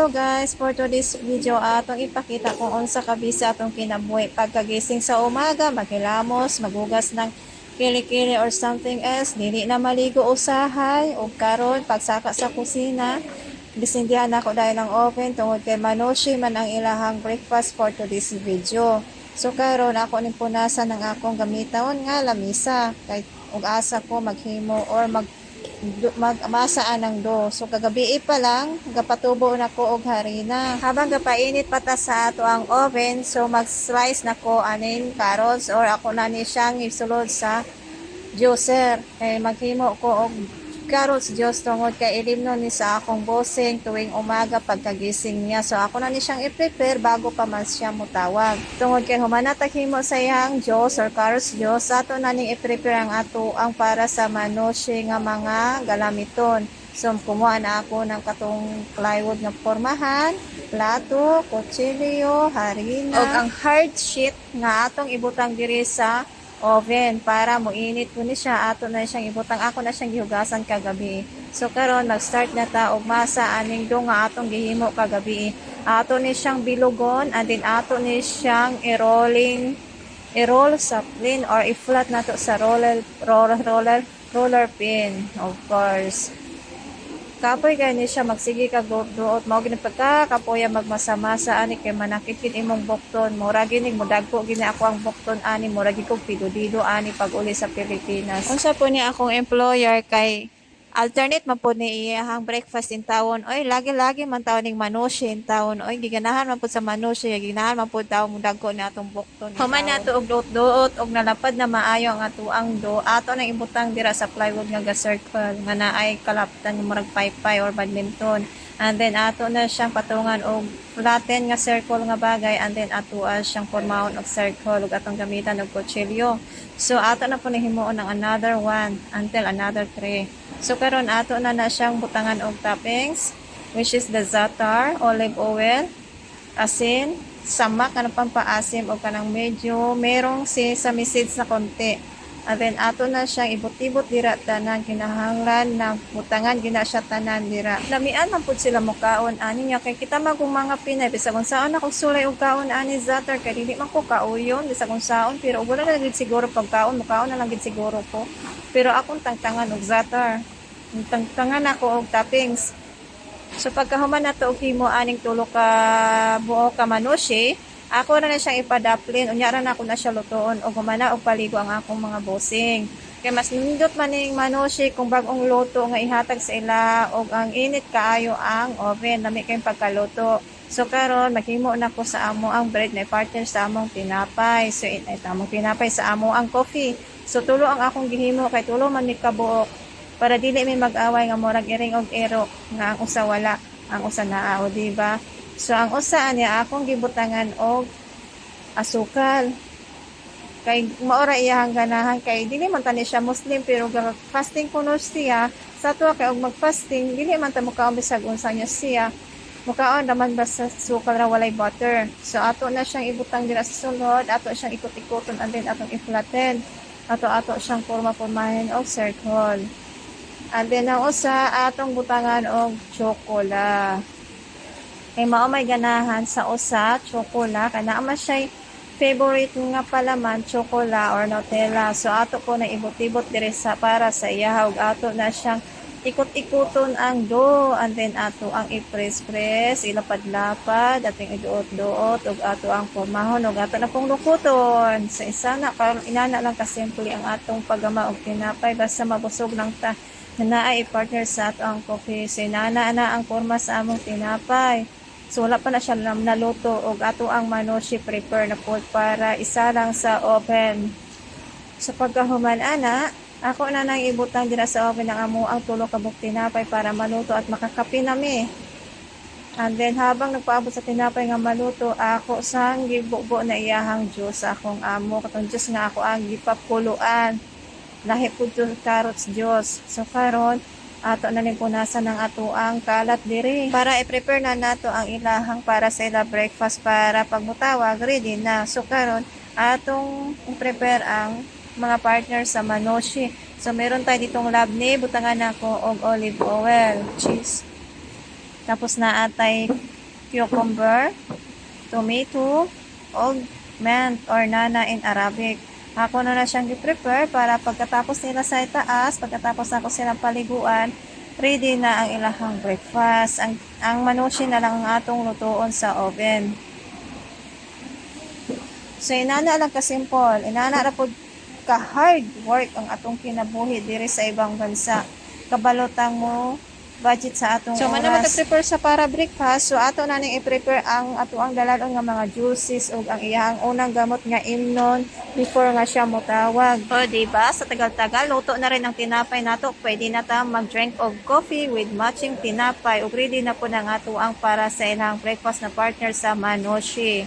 guys, for today's video atong ipakita kung unsa kabisa atong kinabuhi pagkagising sa umaga, maghilamos, magugas ng kilikili or something else, dili na maligo usahay ug karon pagsaka sa kusina, bisindihan ako dahil ang oven tungod kay manoshi man ang ilahang breakfast for today's video. So karon ako ning punasan ng akong gamiton nga lamisa kay ug asa ko maghimo or magmasaan ng do. So kagabi pa lang gapatubo na ko og harina. Habang gapainit pa ta sa ato ang oven, so mag-slice na ko aning carrots or ako na ni siyang isulod sa juicer. Kay maghimo ko og carrots juice tungod kay ilimno ni sa akong bossing tuwing umaga pagkagising niya. So ako na ni siyang i-prepare bago pa man siya mutawag. Tungod kay humanatag himo sa iyang juice or carrots juice, ato na ning i-prepare ang ato ang para sa manoshi nga mga galamiton. So kumuha na ako ng katong plywood nga pormahan, plato, kutsilyo, harina, ug ang hard sheet nga atong ibutang diri sa oven para moinit ko ni siya. Ato na siyang ibutang, ako na siyang gihugasan kagabi. So karon mag-start na ta og masa aning do nga atong gihimo kagabi. Ato ni siyang bilugon and then ato ni siyang i-roll sa plane or i-flat nato sa roller pin, of course. Kapoy kay ni siya magsige kag duot mao gini pagkakapoy magmasa-masa ani kay manakit kid imong bukton, mura gini modagko gini ako ang bukton ani, mura gid kog pido-dido ani pag uli sa Pilipinas. Unsa po ni akong employer kay alternate man po ni iyahang breakfast in tawon. Oy, lagi-lagi man tawon ning manoshi in tawon. Oy, giganahan man po sa manoshi, giganahan man po tawon mo dagko ni atong bukton. Human nato og duot-duot og nalapad na maayo ang ato ang do. Ato nang ibutang dira sa plywood nga ga-circle nga naay kalaptan nga murag paypay or badminton. And then ato na siyang patungan og flatten nga circle nga bagay, and then ato siyang formahon og circle ug atong gamitan og kutsilyo. So ato na po himuon ng another one until another 3. So karon ato na siyang butangan og toppings, which is the za'atar, olive oil, asin, samak kanang pampaasim o kanang medyo merong sesame seeds na konti. And then ato na siyang ibot-ibot dira tanan kinahanglan na butangan gina siya tanan dira. Lamian man pud sila mukaon ani nya kay kita magong mga Pinay bisag unsaon ako sulay og kaon ani za'atar kay dili man ko kauyon bisag unsaon, pero wala na gid siguro pagkaon mukaon na lang gid siguro ko. Pero akong tangtangan og za'atar. Tangtangan ako og toppings. So pagkahuman na to og himo aning tulo ka buo ka manoshi, ako na siyang ipadaplin. Unya ra na ako na siya lutoon og humana og paligo ang akong mga bossing. Kay mas nindot man ning manoshi kung bagong luto nga ihatag sa ila og ang init kaayo ang oven lami kay pagkaluto. So karon maghimo na ko sa amo ang bread na partner sa among tinapay. So among tinapay sa amo ang coffee. So tulo ang akong gihimo kay tulo man mi kabuok para dili mi mag-away nga murag iring og ero nga ang usa wala, ang usa naa, o diba? So ang usa niya akong gibutangan og asukal. Kay maora iyang ganahan kay dili man tani siya Muslim pero fasting kuno siya. Sa tuwa kay og mag-fasting dili man ta mukaon bisag unsa niya siya. Mukaon naman basta sukal ra walay butter. So ato na siyang ibutang dira sa sulod, ato siyang ikot-ikoton and then atong i-flatten. Ato siyang porma-pormahin og circle. And then ang usa atong butangan og tsokola. Kay mao may ganahan sa usa tsokola kana ama siya favorite nga palaman tsokola or Nutella. So ato ko na ibot-ibot diri sa para sa iya ug ato na siyang ikot-ikoton ang do, and then ato ang i-press-press, ilapad-lapad, ating iduot-duot ug ato ang formahon ug ato na pong lukuton. Sa isa na karon inana lang kasimple ang atong paggama og tinapay basta mabusog lang ta na ay partner sa ato ang coffee. So inana na ang forma sa among tinapay. So wala pa na siya naluto og ato ang manoshi prepare na po para isa lang sa oven. Sa pagkahuman ana, ako na nang ibutang dira sa oven ng amo ang tulo ka buok tinapay para maluto at makakape nami. And then habang nagpaabot sa tinapay nga maluto, ako sang gibubo na iyahang juice akong amo. Katong juice nga ako ang gipapuluan. Lahi pud carrots juice. So karon ato na ning punasan ng ato ang kalat diri para i-prepare na nato ang ilahang para sa ila breakfast para pagmutawag ready na. So karon atong i-prepare ang mga partner sa manoshi. So meron tayo ditong labne, butangan ako og olive oil, cheese. Tapos na atay cucumber, tomato, o mint or nana in Arabic. Ako na siyang i-prepare para pagkatapos nila sa itaas, pagkatapos ako silang paliguan, ready na ang ilahang breakfast. Ang manushi na lang ang atong lutuon sa oven. So, inana lang ka-simple. Inana na po ka-hard work ang atong kinabuhi diri sa ibang bansa. Kabalotang mo budget sa atong oras. So, man naman prepare sa para breakfast. So, ato na ning i-prepare ang ato ang daladon nga mga juices o ang iyang unang gamot nga imnon before nga siya motawag. O, diba? Sa tagal-tagal, luto na rin ang tinapay nato. Pwede na ta mag-drink of coffee with matching tinapay. O, ready na po ng ato ang para sa ilang breakfast na partner sa Manoshi.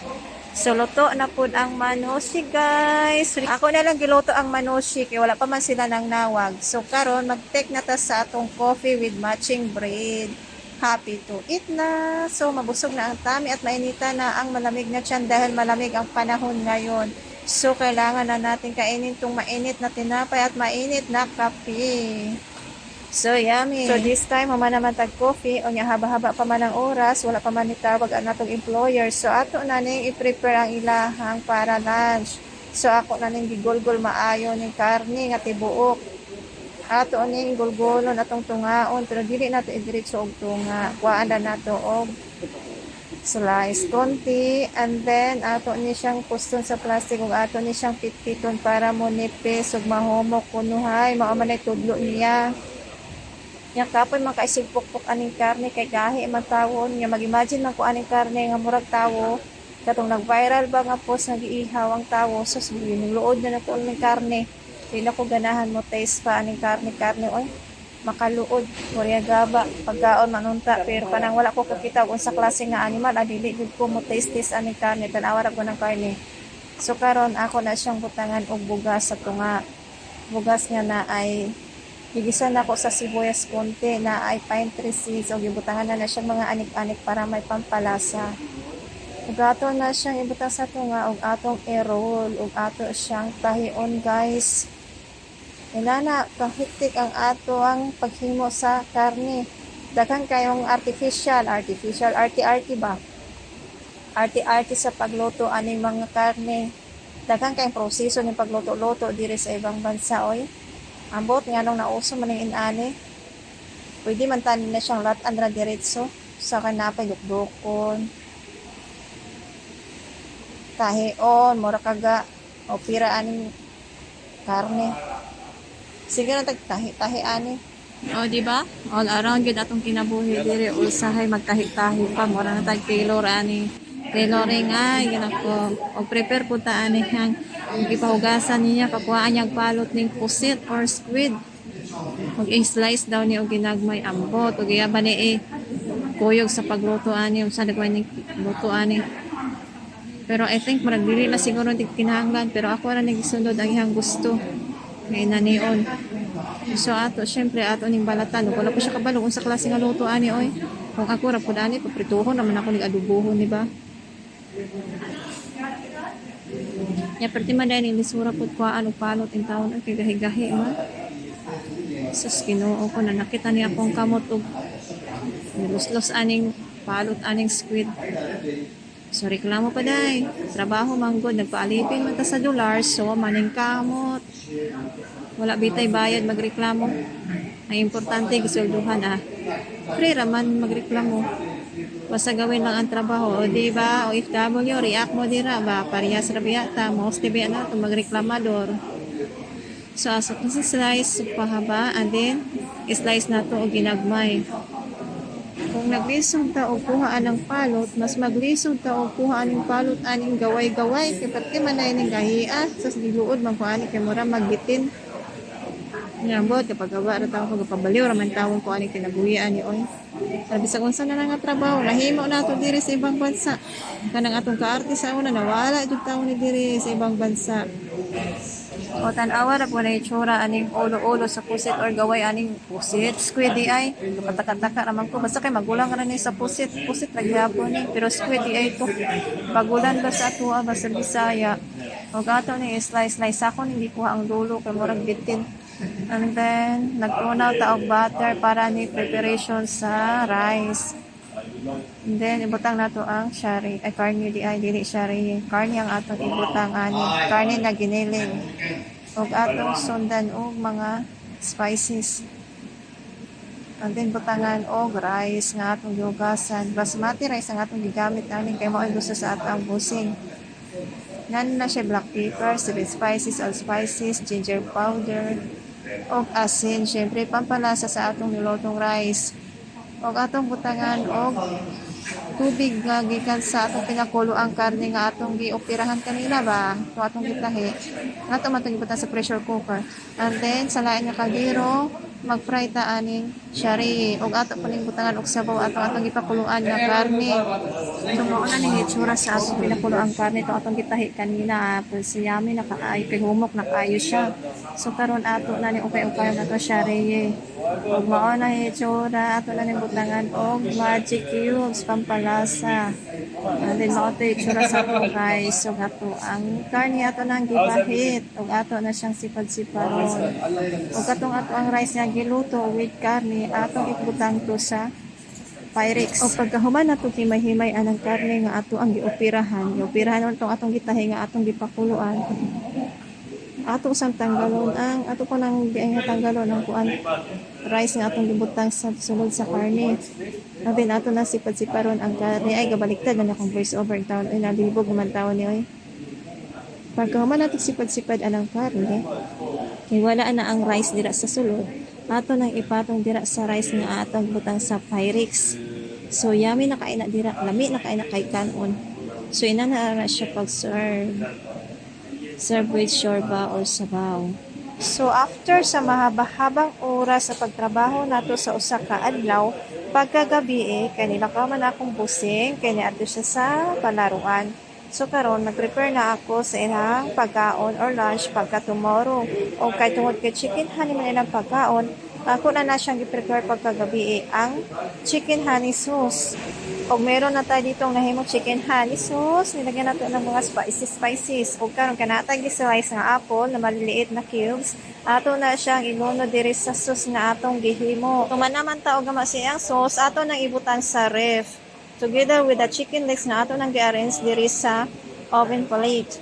So, luto na po ang manoshi, guys. Ako na lang giluto ang manoshi, kaya wala pa man sila nang nawag. So, karon mag-take na ta sa atong coffee with matching bread. Happy to eat na. So, mabusog na ang tummy at mainita na ang malamig na tiyan dahil malamig ang panahon ngayon. So, kailangan na natin kainin itong mainit na tinapay at mainit na kape. So, yummy. So, this time, mama naman tag-coffee. O niya, haba-haba pa man ang oras. Wala pa man itawag ang atong employer. So, ato na ning i-prepare ang ilahang para lunch. So, ako na ning gigulgol maayo ng karne nga tibuok. Ato ning gulgolon atong tungaon. Pero dili nato idiretso og tunga. Kuhaan na nato og slice konti. And then, ato ni siyang puston sa plastic. Ug ato ni siyang pitpiton para mo nipis. Ug mahumok kunuhay. Maamanay tudlo niya. Yang kapoy makaisig pukpok aning karne kay gahi man tawon nga mag-imagine man ko aning karne nga murag tawo katong nag-viral ba nga post nga giihaw ang tawo so luod na nako aning karne di na ko ganahan mo taste pa aning karne oy makaluod Korea gaba pagkaon manunta pero kanang wala ko kakita og unsa klase nga animal dili gud ko mo taste aning karne tan-awa ra ko ng karne so karon ako na siyang butangan og bugas sa tunga bugas nga na ay gigisan ako sa sibuyas konti na ay pine tree seeds o gibutangan na siyang mga anik-anik para may pampalasa. Ug ato na siyang ibutang sa tunga ug atong i-roll ug ato siyang tahion guys. Inana kahitik ang ato ang paghimo sa karne. Daghan kayong artificial arti-arti ba? Arti-arti sa pagluto aning mga karne. Daghan kayong proseso ng pagluto-luto diri sa ibang bansa oy. Ambot nga nung nauso man ng inani. Pwede man tanin na siyang latan na diretso sa kanapay dukdukon. Tahion, mura kaga o pira aning karne. Sige na tagtahi-tahi ani. O di ba? All around gid atong kinabuhi diri usahay magtahi-tahi pa mura na tag tailor ani. Tailoring ay ginako og prepare po ta ani hang gipahugasan niya kakuhaan niyang palot ning pusit or squid og i-slice daw ni og ginagmay ambot og iya ba ni kuyog sa pagluto ani unsa dagway ning luto ani pero I think marag dili na siguro tig kinahanglan pero ako ra nagisundod ang iyang gusto kay nanion so ato syempre ato ning balatan wala pa siya kabalo unsa klase nga luto ani oy kung ako ra pud ani paprituhon naman ako ning adobohon di ba. Ya perti man dahil lisura po kuhaan o palot in taon ay gahi-gahi man. Sus Ginoo ko na nakita niya akong kamot og niluslos aning palot aning squid. So reklamo pa day. Trabaho manggod nagpaalipin man ta sa dollars so maning kamot. Wala bitay bayad magreklamo. Ang importante gisulduhan Free raman magreklamo. Basta gawin lang ang trabaho, o di ba? O FW, react mo dira ba? Parehas ra biyata, most tibi na ito, magreklamador. So, asok na sa slice, pahaba, and then, slice na to o ginagmay. Kung naglisod ta o kuhaan ng palot, mas maglisod ta o kuhaan ng palot, aning gaway-gaway, kapag man na yun gahia, sa diluod, magkuhaan kay mura magbitin. Nyambot, kapag gawa na tawag ko, pabaliw, raman tawag ko aning kinabuhian ni Oy. Sabi sa kung saan na nga trabaho, nahimo na ito diri sa ibang bansa. Kanang atong kaarte sa una, nawala yung tao ni diri sa ibang bansa. O tanawa na po na itsura aning ulo-ulo sa pusit or gaway aning pusit. Squid ay, kapataka-taka naman ko. Basta kay magulang rin sa pusit. Pusit nagyapon ni. Pero squid ay ito. Pagulan ba sa atua ba sa Bisaya. O gato ni slice-slice ako, hindi ko ang dulo kay murag bitin. And then, nagtunaw taog butter para ni preparation sa rice. And then, ibutang na to ang shari. Ay, karne di ay, dili shari. Karne ang atong ibutang ani. Karne na giniling. Og atong sundan og mga spices. And then, butangan og rice nga atong gihugasan. Basmati rice ang atong gigamit namin kay mao gusto sa atong busing. Nan na siya black pepper, 7 spices, allspices, ginger powder, og asin. Syempre, pampalasa sa atong nilotong rice. Og atong butangan og tubig nga gikan sa atong pinakulo ang karne nga atong gioperahan kanina ba ito atong gitahi nga ito matong gibutan sa pressure cooker, and then sa lain nga kaldero mag-fry ta aning shari og ato paning butangan og sabaw atong gipakuluan nga karne. So mao na ning itsura sa atong pinakuluan karne ito atong gitahi kanina, pero siyami nakaayo kay humok nakaayo siya. So karon ato na ning ukay-ukay na to shari. Og mao na itsura ato na ning butangan og magic cubes pampalasa. And then mao to itsura sa atong rice ug ato ang karne ato nang gibahit ug ato na siyang sipad-siparon. Ug katong ato ang rice nga giluto with karne atong ibutang to sa Pyrex. O pagkahuman nato himay-himay anang karne nga ato ang gioperahan. Gioperahan tong atong gitahi nga atong gipakuluan. Ato usang tanggalon ang ato ko nang diay nga tanggalon ang kuan rice nga atong gibutang sa sulod sa karne. Abi nato na sipad-siparon ang karne ay gabaliktad man akong voice over taon ay nalibog man taon ni oy. Pagkahuman nato sipad-sipad anang karne, kay wala na ang rice dira sa sulod. Ato nang ipatong dira sa rice nga atong butang sa Pyrex. So yummy na kaina dira, lami na kaina kay kanon. So ina na siya pag-serve. Serve with shorba or sabaw. So after sa mahaba-habang oras sa pagtrabaho nato sa usa ka adlaw, pagkagabi kanila ka man akong busing kay niadto siya sa palaruan. So karon nag-prepare na ako sa ilang pagkaon or lunch pagka tomorrow. O kay tungod kay chicken honey man ilang pagkaon, ako na siyang gi-prepare pagkagabi ang chicken honey sauce. O meron na tayo ditong nahimong chicken honey sauce, nilagyan nato ng mga spices. O karon kanatag gi-slice nga apple na maliliit na cubes. Ato na siyang inuno diri sa sauce nga atong gihimo. Tuman naman ta og gama siyang sauce, ato nang ibutan sa ref. Together with the chicken legs na ato nang gi-arrange diri sa oven plate.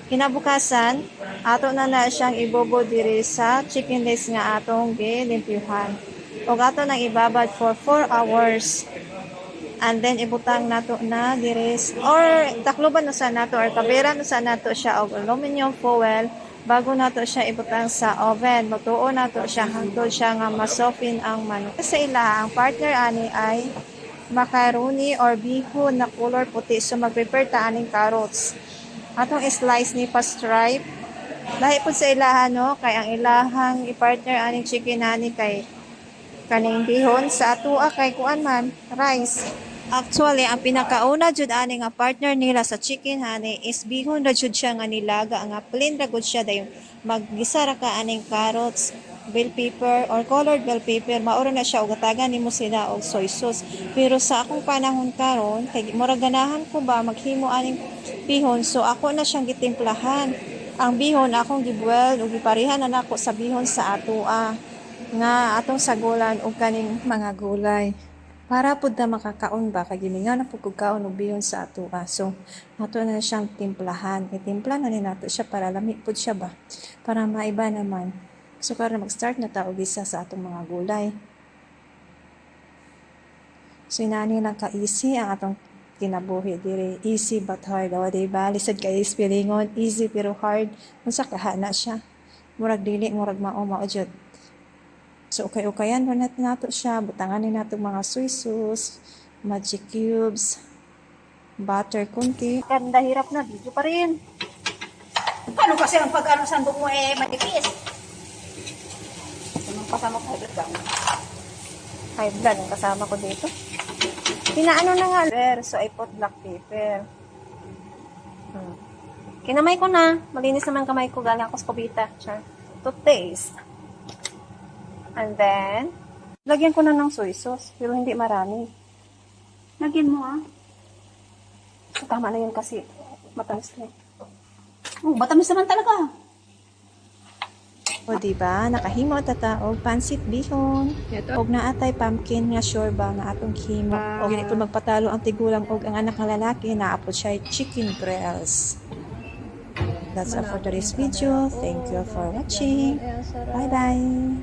Kinabukasan, ato na siyang ibobo diri sa chicken legs nga atong gilimpyuhan. O ato nang ibabad for 4 hours. And then ibutang nato na diri or takloban na sa nato or kabera na sa nato siya og aluminum foil bago nato siya ibutang sa oven. Magtuo nato siya hangtod siya nga masoften ang manok. Sa ila, ang partner ani ay macaroni or bihon na color puti. So mag-prepare ta aning carrots. Atong slice ni pa stripe. Lahi po sa ilahan no, kay ang ilahang i-partner aning chicken honey kay kaning bihon sa atua kay kuan man rice. Actually, ang pinakauna jud ani nga partner nila sa chicken honey is bihon ra jud siya nga nilaga nga plain ra gud siya dayon maggisa ra ka aning carrots, bell pepper or colored bell pepper, maura na siya og gatagan nimo sila og soy sauce. Pero sa akong panahon karon kay murag ganahan ko ba maghimo aning bihon, so ako na siyang gitimplahan. Ang bihon akong giboil ug giparihan na nako sa bihon sa atua nga atong sagulan og kaning mga gulay. Para pud na makakaon ba kay gimingaw na pud kaon og bihon sa atua. So ato na siyang timplahan. Itimpla na ni nato siya para lami pud siya ba. Para maiba naman. So karon mag-start na ta og isa sa atong mga gulay. So inani lang ka easy ang atong kinabuhi diri. Easy but hard. O diba? Lisod kay spellingon. Easy pero hard. Unsa kahana siya. Murag dili, murag mao jud. So, ukay-ukayan mo nato siya. Butangan nato mga soy sauce, magic cubes, butter kunti. Ganda hirap na, video pa rin. Paano kasi ang pag-ano sandok mo manipis? Anong kasama ko high blood? High blood ang kasama ko dito. Pinaano na nga. So, I put black pepper. Kinamay ko na. Malinis naman kamay ko. Galing ako sa kubita. To taste. And then, lagyan ko na ng soy sauce, pero hindi marami. Lagyan mo So, tama na yun kasi matamis na. Oh, matamis naman talaga. O diba, nakahimo tata og pansit bihon. Og naatay pumpkin nga shorba nga atong himo. Og dili po magpatalo ang tigulang og ang anak nga lalaki naapod siya chicken grills. That's all for today's video. Thank you for watching. Bye bye.